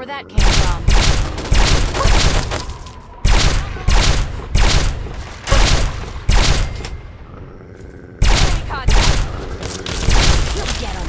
where that came from. Enemy contact! You'll get him!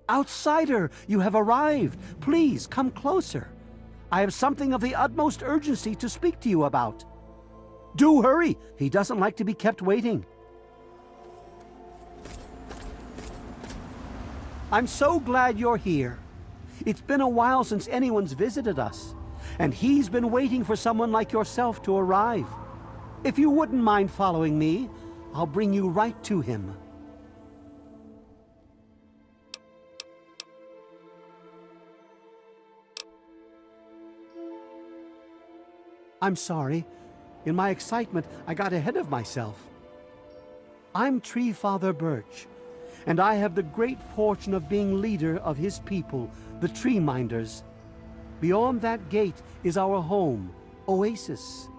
Outsider, you have arrived. Please come closer. I have something of the utmost urgency to speak to you about. Do hurry. He doesn't like to be kept waiting. I'm so glad you're here. It's been a while since anyone's visited us, and he's been waiting for someone like yourself to arrive. If you wouldn't mind following me, I'll bring you right to him. I'm sorry. In my excitement, I got ahead of myself. I'm Tree Father Birch, and I have the great fortune of being leader of his people, the Tree Minders. Beyond that gate is our home, Oasis.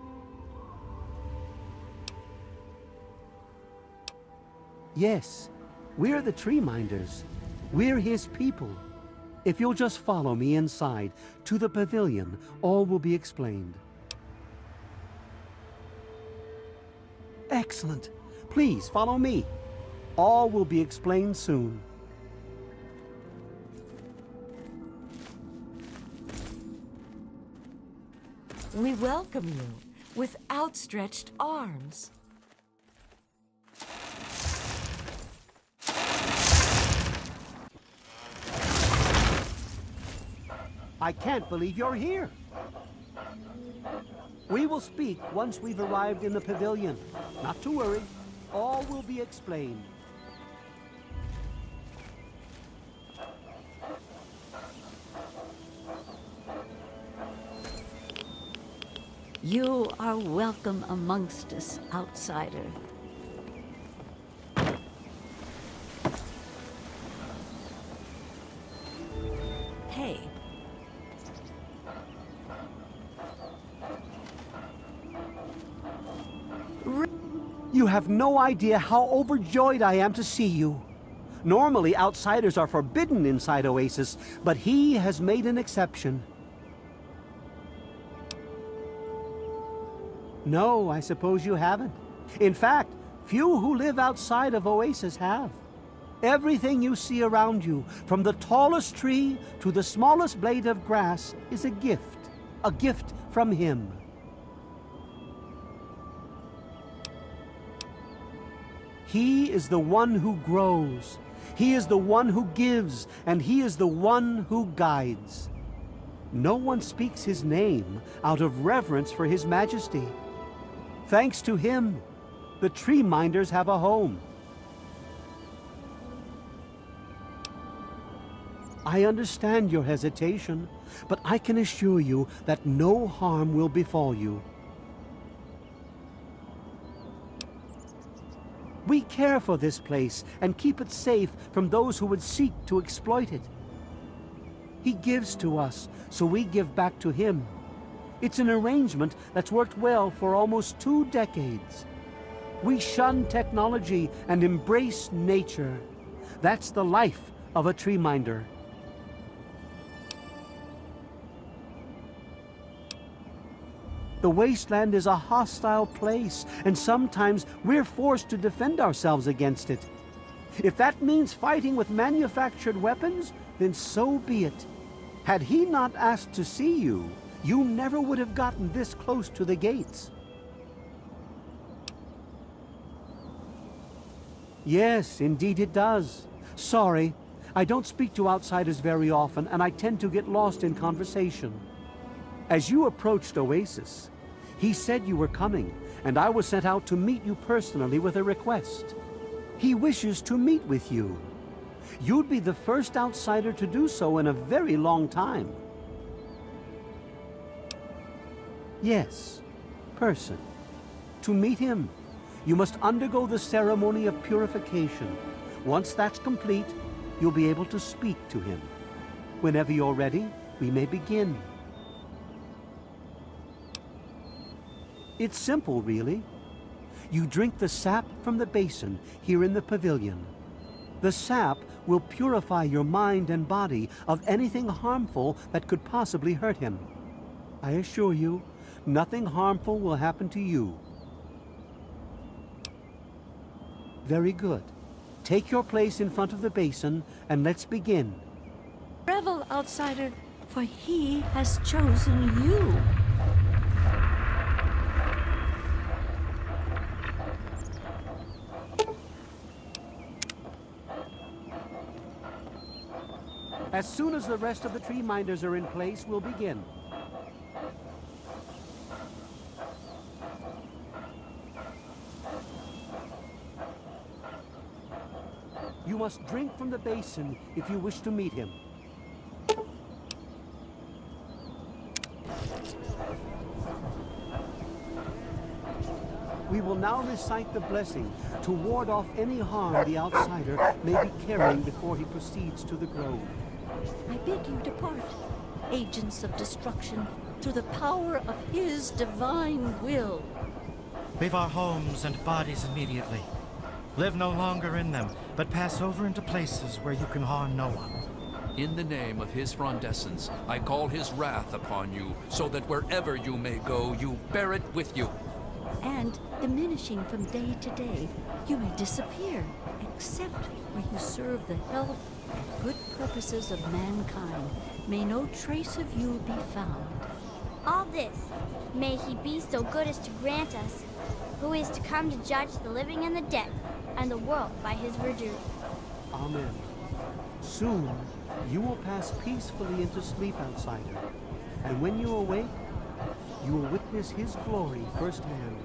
Yes, we're the Tree Minders. We're his people. If you'll just follow me inside, to the pavilion, all will be explained. Excellent. Please follow me. All will be explained soon. We welcome you with outstretched arms. I can't believe you're here. We will speak once we've arrived in the pavilion. Not to worry. All will be explained. You are welcome amongst us, outsider. Hey. You have no idea how overjoyed I am to see you. Normally, outsiders are forbidden inside Oasis, but he has made an exception. No, I suppose you haven't. In fact, few who live outside of Oasis have. Everything you see around you, from the tallest tree to the smallest blade of grass, is a gift from him. He is the one who grows. He is the one who gives, and he is the one who guides. No one speaks his name out of reverence for his majesty. Thanks to him, the Tree Minders have a home. I understand your hesitation, but I can assure you that no harm will befall you. We care for this place and keep it safe from those who would seek to exploit it. He gives to us, so we give back to him. It's an arrangement that's worked well for almost 2 decades. We shun technology and embrace nature. That's the life of a tree minder. The wasteland is a hostile place, and sometimes we're forced to defend ourselves against it. If that means fighting with manufactured weapons, then so be it. Had he not asked to see you, you never would have gotten this close to the gates. Yes, indeed it does. Sorry, I don't speak to outsiders very often, and I tend to get lost in conversation. As you approached Oasis, he said you were coming, and I was sent out to meet you personally with a request. He wishes to meet with you. You'd be the first outsider to do so in a very long time. Yes, person. To meet him, you must undergo the ceremony of purification. Once that's complete, you'll be able to speak to him. Whenever you're ready, we may begin. It's simple, really. You drink the sap from the basin here in the pavilion. The sap will purify your mind and body of anything harmful that could possibly hurt him. I assure you, nothing harmful will happen to you. Very good. Take your place in front of the basin, and let's begin. Revel, outsider, for he has chosen you. As soon as the rest of the tree minders are in place, we'll begin. You must drink from the basin if you wish to meet him. We will now recite the blessing to ward off any harm the outsider may be carrying before he proceeds to the grove. I bid you depart, agents of destruction, through the power of his divine will. Leave our homes and bodies immediately. Live no longer in them, but pass over into places where you can harm no one. In the name of his frondescence, I call his wrath upon you, so that wherever you may go, you bear it with you. And, diminishing from day to day, you may disappear, except where you serve the health and good purposes of mankind. May no trace of you be found. All this, may he be so good as to grant us, who is to come to judge the living and the dead, and the world by his verdure. Amen. Soon, you will pass peacefully into sleep, outsider. And when you awake, you will witness his glory firsthand.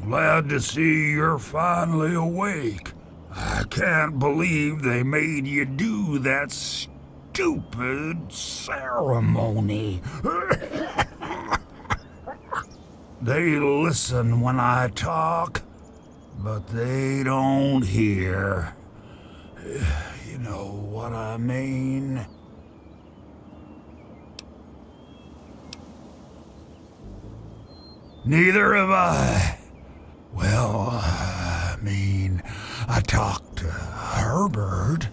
Glad to see you're finally awake. I can't believe they made you do that stupid ceremony. They listen when I talk, but they don't hear. You know what I mean? Neither have I. Well, I talked to Herbert,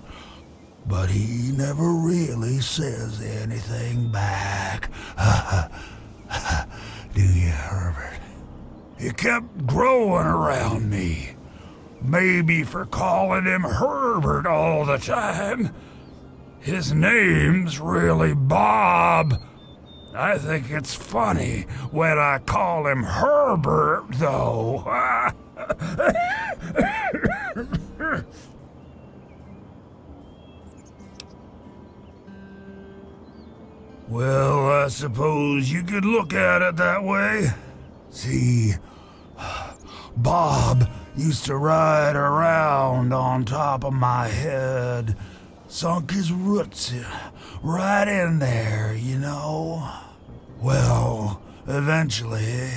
but he never really says anything back. Do you, Herbert? He kept growing around me. Maybe for calling him Herbert all the time. His name's really Bob. I think it's funny when I call him Herbert, though. Well, I suppose you could look at it that way. See, Bob used to ride around on top of my head, sunk his roots right in there, you know. Well, eventually,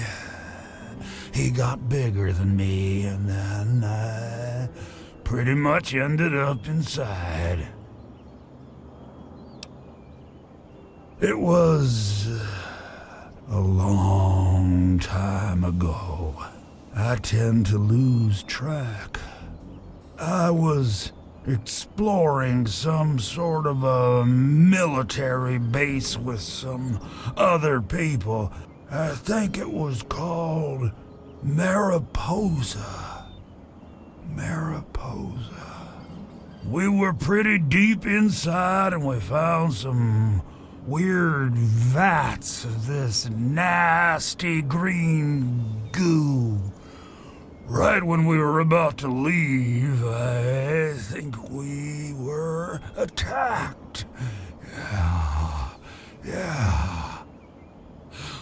he got bigger than me, and then I pretty much ended up inside. It was a long time ago. I tend to lose track. I was exploring some sort of a military base with some other people. I think it was called Mariposa. We were pretty deep inside and we found some weird vats of this nasty green goo. Right when we were about to leave, I think we were attacked. Yeah.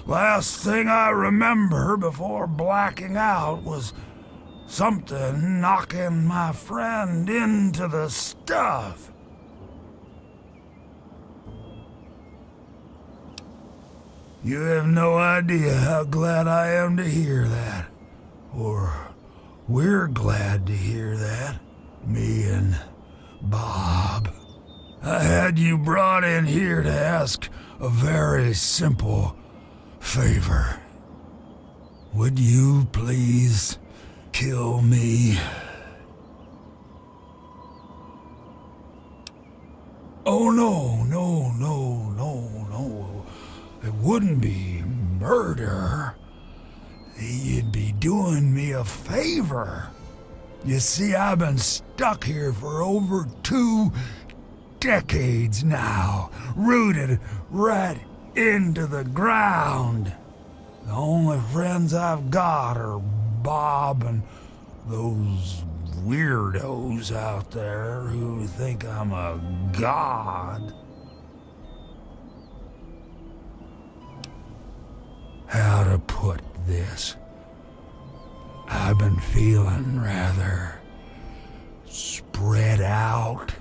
Last thing I remember before blacking out was something knocking my friend into the stuff. You have no idea how glad I am to hear that. Or we're glad to hear that. Me and Bob. I had you brought in here to ask a very simple favor. Would you please kill me? Oh, no. It wouldn't be murder. You'd be doing me a favor. You see, I've been stuck here for over 2 decades now, rooted right into the ground. The only friends I've got are Bob and those weirdos out there who think I'm a god. How to put this? I've been feeling rather spread out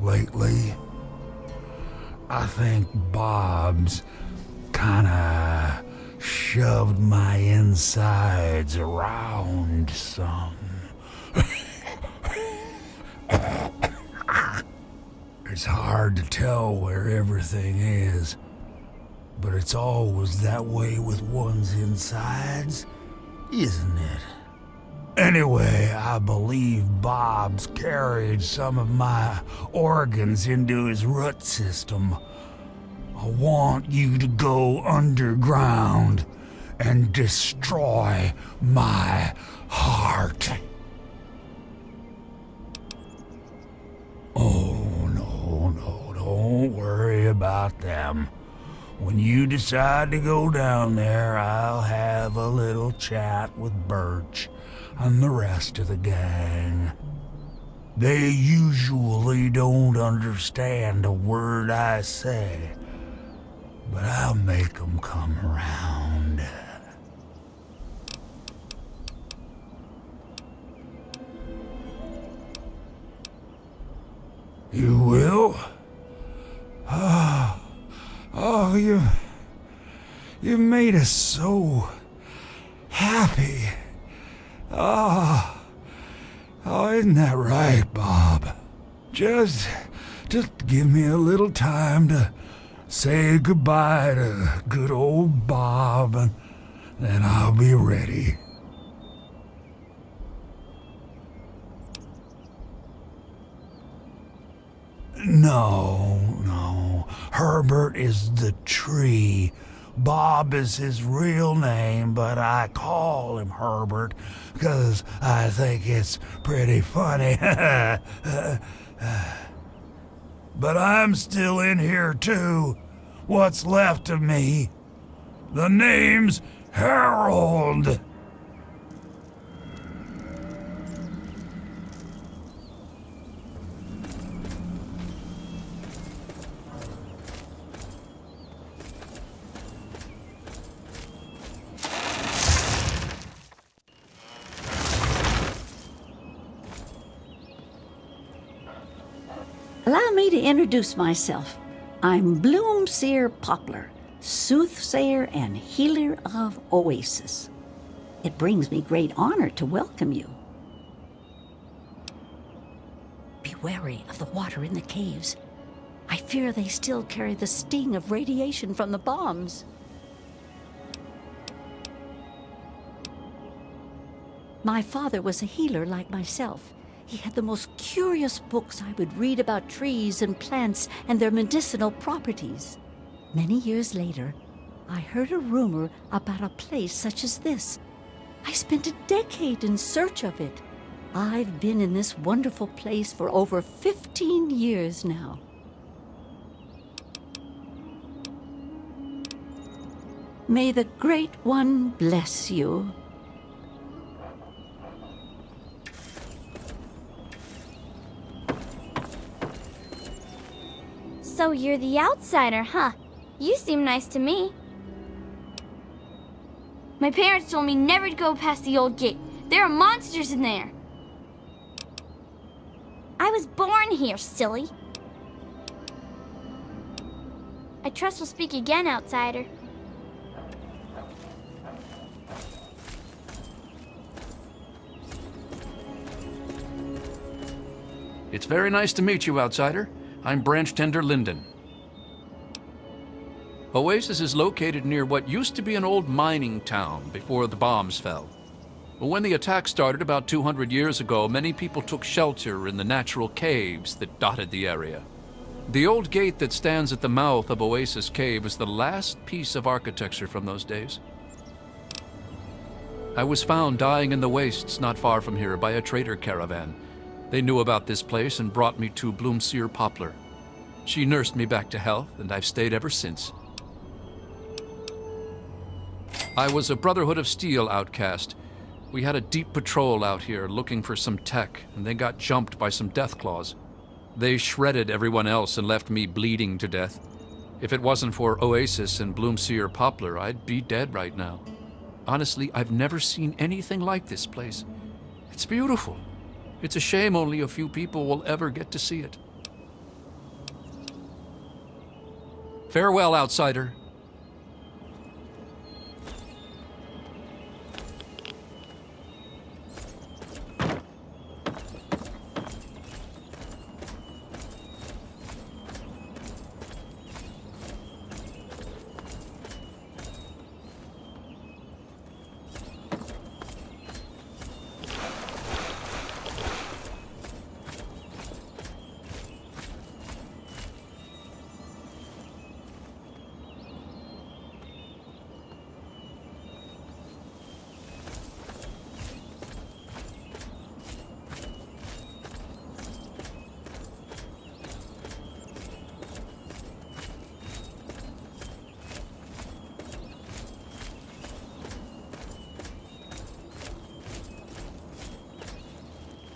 lately. I think Bob's kinda shoved my insides around some. It's hard to tell where everything is, but it's always that way with one's insides, isn't it? Anyway, I believe Bob's carried some of my organs into his root system. I want you to go underground and destroy my heart. Oh, no, don't worry about them. When you decide to go down there, I'll have a little chat with Birch and the rest of the gang. They usually don't understand a word I say, but I'll make them come around. You will? Oh, you made us so happy. Oh, isn't that right, Bob? Just give me a little time to say goodbye to good old Bob, and then I'll be ready. No. Herbert is the tree. Bob is his real name, but I call him Herbert because I think it's pretty funny. But I'm still in here too. What's left of me? The name's Harold. Allow me to introduce myself. I'm Bloomseer Poplar, soothsayer and healer of Oasis. It brings me great honor to welcome you. Be wary of the water in the caves. I fear they still carry the sting of radiation from the bombs. My father was a healer like myself. He had the most curious books I would read about trees and plants and their medicinal properties. Many years later, I heard a rumor about a place such as this. I spent a decade in search of it. I've been in this wonderful place for over 15 years now. May the Great One bless you. So you're the outsider, huh? You seem nice to me. My parents told me never to go past the old gate. There are monsters in there. I was born here, silly. I trust we'll speak again, outsider. It's very nice to meet you, outsider. I'm Branch Tender Linden. Oasis is located near what used to be an old mining town before the bombs fell. When the attack started about 200 years ago, many people took shelter in the natural caves that dotted the area. The old gate that stands at the mouth of Oasis Cave is the last piece of architecture from those days. I was found dying in the wastes not far from here by a trader caravan. They knew about this place and brought me to Bloomseer Poplar. She nursed me back to health, and I've stayed ever since. I was a Brotherhood of Steel outcast. We had a deep patrol out here looking for some tech, and they got jumped by some Deathclaws. They shredded everyone else and left me bleeding to death. If it wasn't for Oasis and Bloomseer Poplar, I'd be dead right now. Honestly, I've never seen anything like this place. It's beautiful. It's a shame only a few people will ever get to see it. Farewell, outsider.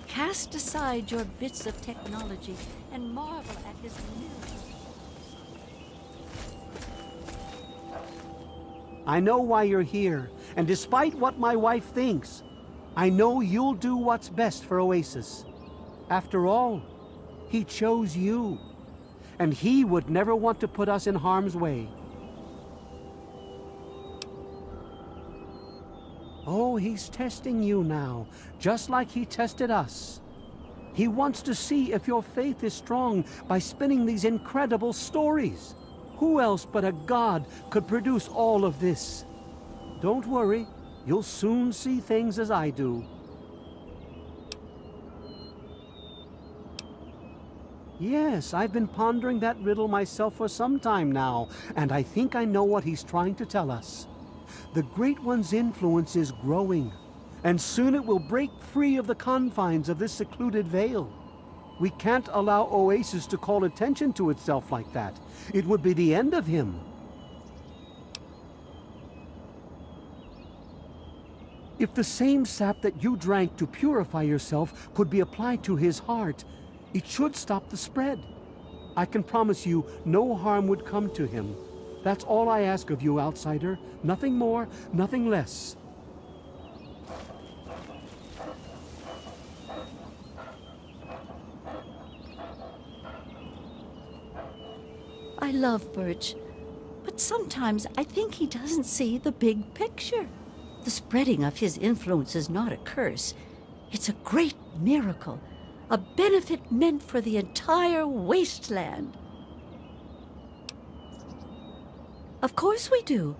Cast aside your bits of technology and marvel at his miracles. I know why you're here, and despite what my wife thinks, I know you'll do what's best for Oasis. After all, he chose you, and he would never want to put us in harm's way. Oh, he's testing you now, just like he tested us. He wants to see if your faith is strong by spinning these incredible stories. Who else but a god could produce all of this? Don't worry, you'll soon see things as I do. Yes, I've been pondering that riddle myself for some time now, and I think I know what he's trying to tell us. The Great One's influence is growing, and soon it will break free of the confines of this secluded vale. We can't allow Oasis to call attention to itself like that. It would be the end of him. If the same sap that you drank to purify yourself could be applied to his heart, it should stop the spread. I can promise you no harm would come to him. That's all I ask of you, outsider. Nothing more, nothing less. I love Birch, but sometimes I think he doesn't see the big picture. The spreading of his influence is not a curse. It's a great miracle, a benefit meant for the entire wasteland. Of course we do.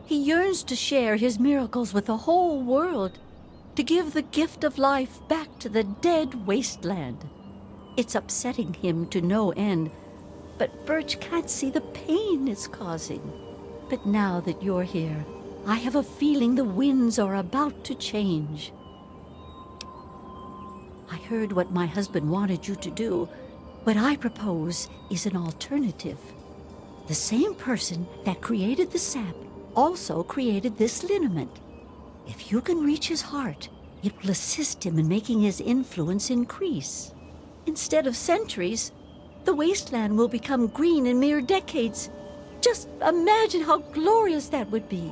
He yearns to share his miracles with the whole world, to give the gift of life back to the dead wasteland. It's upsetting him to no end, but Birch can't see the pain it's causing. But now that you're here, I have a feeling the winds are about to change. I heard what my husband wanted you to do. What I propose is an alternative. The same person that created the sap also created this liniment. If you can reach his heart, it will assist him in making his influence increase. Instead of centuries, the wasteland will become green in mere decades. Just imagine how glorious that would be.